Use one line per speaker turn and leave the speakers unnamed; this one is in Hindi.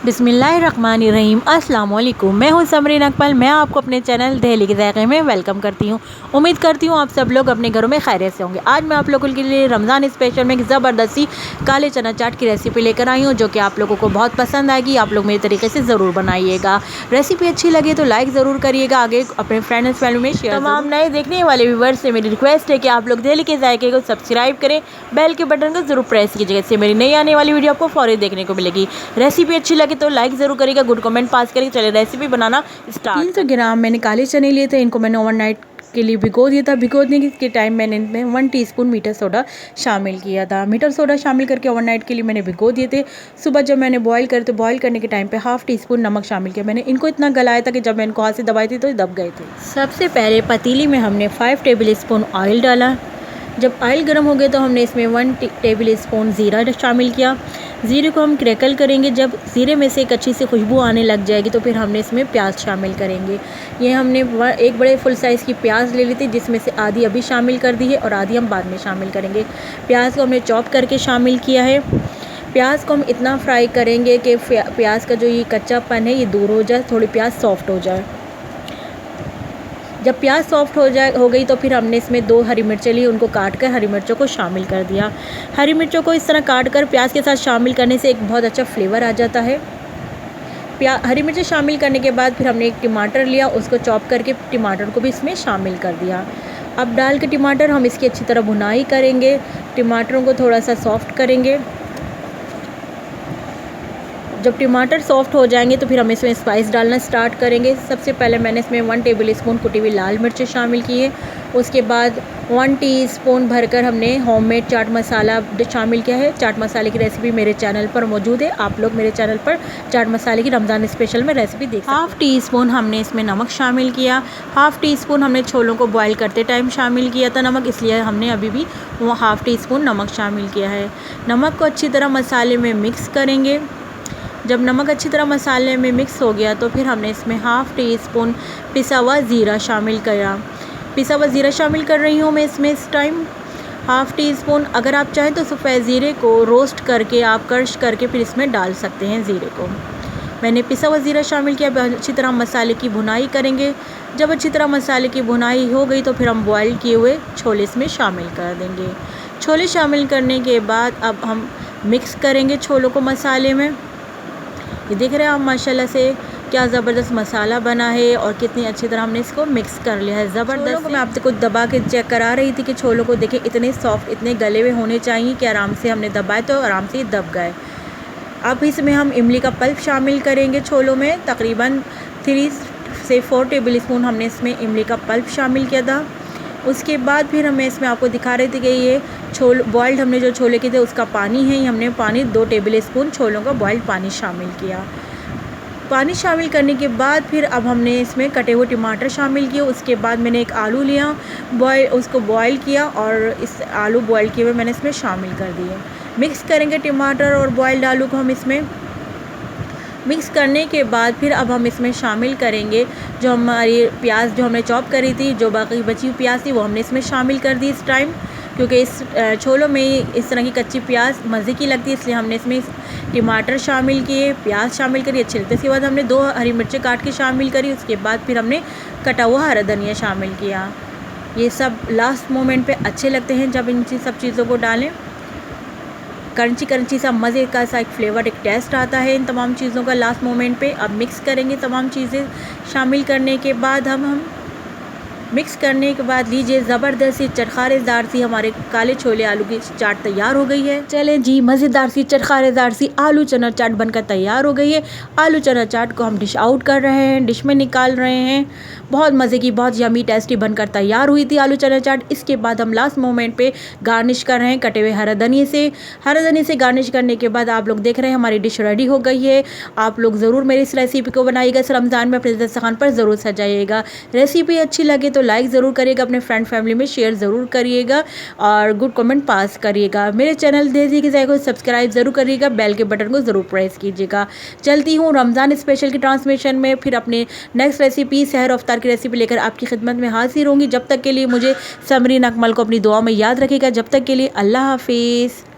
बिस्मिल्लाहिर्रहमानिर्रहीम। अस्सलाम वालेकुम। मैं हूं समरीन अकमल। मैं आपको अपने चैनल दहली के ज़ायक़े में वेलकम करती हूं। उम्मीद करती हूं आप सब लोग अपने घरों में खैरियत से होंगे। आज मैं आप लोगों के लिए रमज़ान स्पेशल में एक ज़बरदस्ती काले चना चाट की रेसिपी लेकर आई हूं, जो कि आप लोगों को बहुत पसंद आएगी। आप लोग मेरे तरीके से ज़रूर बनाइएगा। रेसिपी अच्छी लगे तो लाइक ज़रूर करिएगा, आगे अपने फ्रेंड एंड फैमिली में शेयर। तमाम नए देखने वाले व्यूअर्स से मेरी रिक्वेस्ट है कि आप लोग दहली के ज़ायक़े को सब्सक्राइब करें, बेल के बटन को ज़रूर प्रेस कीजिएगा। इससे मेरी नई आने वाली वीडियो आपको फ़ौरन देखने को मिलेगी। रेसिपी अच्छी लगे तो लाइक ज़रूर करिएगा, गुड कमेंट पास करिए। चलिए रेसिपी बनाना स्टार्ट। 300 ग्राम मैंने काले चने लिए थे। इनको मैंने ओवरनाइट के लिए भिगो दिया था। भिगोने के टाइम मैंने इनमें 1 टीस्पून मीठा सोडा शामिल किया था। मीठा सोडा शामिल करके ओवरनाइट के लिए मैंने भिगो दिए थे। सुबह जब मैंने बॉईल करे तो बॉईल करने के टाइम पे 1/2 टीस्पून नमक शामिल किया। मैंने इनको इतना गलाया था कि जब मैं इनको हाथ से दबाई थी तो ये दब गए थे। सबसे पहले पतीली में हमने 5 टेबल स्पून ऑयल डाला। जब ऑयल गर्म हो गया तो हमने इसमें 1 टेबल स्पून ज़ीरा शामिल किया। ज़ीरे को हम क्रैकल करेंगे। जब ज़ीरे में से एक अच्छी सी खुशबू आने लग जाएगी तो फिर हमने इसमें प्याज शामिल करेंगे। ये हमने एक बड़े फुल साइज़ की प्याज ले ली थी, जिसमें से आधी अभी शामिल कर दी है और आधी हम बाद में शामिल करेंगे। प्याज को हमने चॉप करके शामिल किया है। प्याज को हम इतना फ्राई करेंगे कि प्याज का जो ये कच्चापन है ये दूर हो जाए, थोड़ी प्याज सॉफ्ट हो जाए। जब प्याज सॉफ्ट हो गई तो फिर हमने इसमें 2 हरी मिर्चें ली, उनको काट कर हरी मिर्चों को शामिल कर दिया। हरी मिर्चों को इस तरह काट कर प्याज के साथ शामिल करने से एक बहुत अच्छा फ्लेवर आ जाता है। हरी मिर्चें शामिल करने के बाद फिर हमने एक टमाटर लिया, उसको चॉप करके टमाटर को भी इसमें शामिल कर दिया। अब डाल के टमाटर हम इसकी अच्छी तरह भुनाई करेंगे, टमाटरों को थोड़ा सा सॉफ्ट करेंगे। जब टमाटर सॉफ्ट हो जाएंगे तो फिर हम इसमें स्पाइस डालना स्टार्ट करेंगे। सबसे पहले मैंने इसमें 1 टेबल स्पून कुटी हुई लाल मिर्चें शामिल की है। उसके बाद 1 टीस्पून भरकर हमने होममेड चाट मसाला शामिल किया है। चाट मसाले की रेसिपी मेरे चैनल पर मौजूद है। आप लोग मेरे चैनल पर चाट मसाले की रमज़ान स्पेशल में रेसिपी देख सकते हैं। 1/2 टीस्पून हमने इसमें नमक शामिल किया। 1/2 टीस्पून हमने छोलों को बॉयल करते टाइम शामिल किया था नमक, इसलिए हमने अभी भी वो 1/2 टीस्पून नमक शामिल किया है। नमक को अच्छी तरह मसाले में मिक्स करेंगे। जब नमक अच्छी तरह मसाले में मिक्स हो गया तो फिर हमने इसमें 1/2 टीस्पून पिसा हुआ ज़ीरा शामिल किया। पिसा हुआ ज़ीरा शामिल कर रही हूँ मैं इसमें इस टाइम 1/2 टीस्पून। अगर आप चाहें तो सफ़ेद ज़ीरे को रोस्ट करके आप क्रश करके फिर इसमें डाल सकते हैं ज़ीरे को। मैंने पिसा हुआ ज़ीरा शामिल किया। अच्छी तरह मसाले की भुनाई करेंगे। जब अच्छी तरह मसाले की भुनाई हो गई तो फिर हम बॉयल किए हुए छोले इसमें शामिल कर देंगे। छोले शामिल करने के बाद अब हम मिक्स करेंगे छोलों को मसाले में। ये देख रहे हैं आप माशाल्लाह से क्या ज़बरदस्त मसाला बना है और कितनी अच्छी तरह हमने इसको मिक्स कर लिया है। ज़बरदस्त। मैं आप को दबा के चेक करा रही थी कि छोलों को देखें इतने सॉफ्ट, इतने गले हुए होने चाहिए कि आराम से हमने दबाए तो आराम से दब गए। अब इसमें हम इमली का पल्प शामिल करेंगे छोलों में। तकरीबन 3 से 4 टेबल स्पून हमने इसमें इमली का पल्प शामिल किया था। उसके बाद फिर हमें इसमें आपको दिखा रही थी कि ये बॉइल्ड हमने जो छोले किए थे उसका पानी है। हमने पानी 2 टेबल स्पून छोलों का बॉइल्ड पानी शामिल किया। पानी शामिल करने के बाद फिर अब हमने इसमें कटे हुए टमाटर शामिल किए। उसके बाद मैंने एक आलू लिया, उसको बॉईल किया और इस आलू बॉईल किए हुए मैंने इसमें शामिल कर दिए। मिक्स करेंगे टमाटर और बॉइल्ड आलू को हम इसमें। मिक्स करने के बाद फिर अब हम इसमें शामिल करेंगे जो हमारी प्याज जो हमने चॉप करी थी, जो बाकी बची हुई प्याज थी वो हमने इसमें शामिल कर दी इस टाइम, क्योंकि इस छोलों में इस तरह की कच्ची प्याज मज़े की लगती है, इसलिए हमने इसमें टमाटर शामिल किए, प्याज शामिल करी, अच्छे लगते। इसके बाद हमने 2 हरी मिर्चें काट के शामिल करी। उसके बाद फिर हमने कटा हुआ हरा धनिया शामिल किया। ये सब लास्ट मोमेंट पे अच्छे लगते हैं जब इन सब चीज़ों को डालें। क्रंची क्रंची सा मज़े का सा एक फ्लेवर, एक टेस्ट आता है इन तमाम चीज़ों का लास्ट मोमेंट पे। अब मिक्स करेंगे तमाम चीज़ें शामिल करने के बाद हम मिक्स करने के बाद लीजिए ज़बरदस्त सी चटखारेदार सी हमारे काले छोले आलू की चाट तैयार हो गई है। चलें जी, मज़ेदार सी चटखारेदार सी आलू चना चाट बनकर तैयार हो गई है। आलू चना चाट को हम डिश आउट कर रहे हैं, डिश में निकाल रहे हैं। बहुत मज़े की, बहुत यमी टेस्टी बनकर तैयार हुई थी आलू चना चाट। इसके बाद हम लास्ट मोमेंट पे गार्निश कर रहे हैं कटे हुए हरा धनिया से। हरा धनिया से गार्निश करने के बाद आप लोग देख रहे हैं हमारी डिश रेडी हो गई है। आप लोग ज़रूर मेरी इस रेसिपी को बनाइएगा। इस रमज़ान में अपने दस्तरखान पर ज़रूर सजाइएगा। रेसिपी अच्छी लगे तो लाइक ज़रूर करिएगा, अपने फ्रेंड फैमिली में शेयर ज़रूर करिएगा और गुड कमेंट पास करिएगा। मेरे चैनल दहली के ज़ायक़े को सब्सक्राइब ज़रूर करिएगा, बेल के बटन को ज़रूर प्रेस कीजिएगा। चलती हूँ रमज़ान स्पेशल की ट्रांसमिशन में, फिर अपने नेक्स्ट रेसिपी सहर अफ्तार की रेसिपी लेकर आपकी खिदमत में हाजिर होंगी। जब तक के लिए मुझे समरीन अकमल को अपनी दुआ में याद रखिएगा। जब तक के लिए अल्लाह हाफिज़।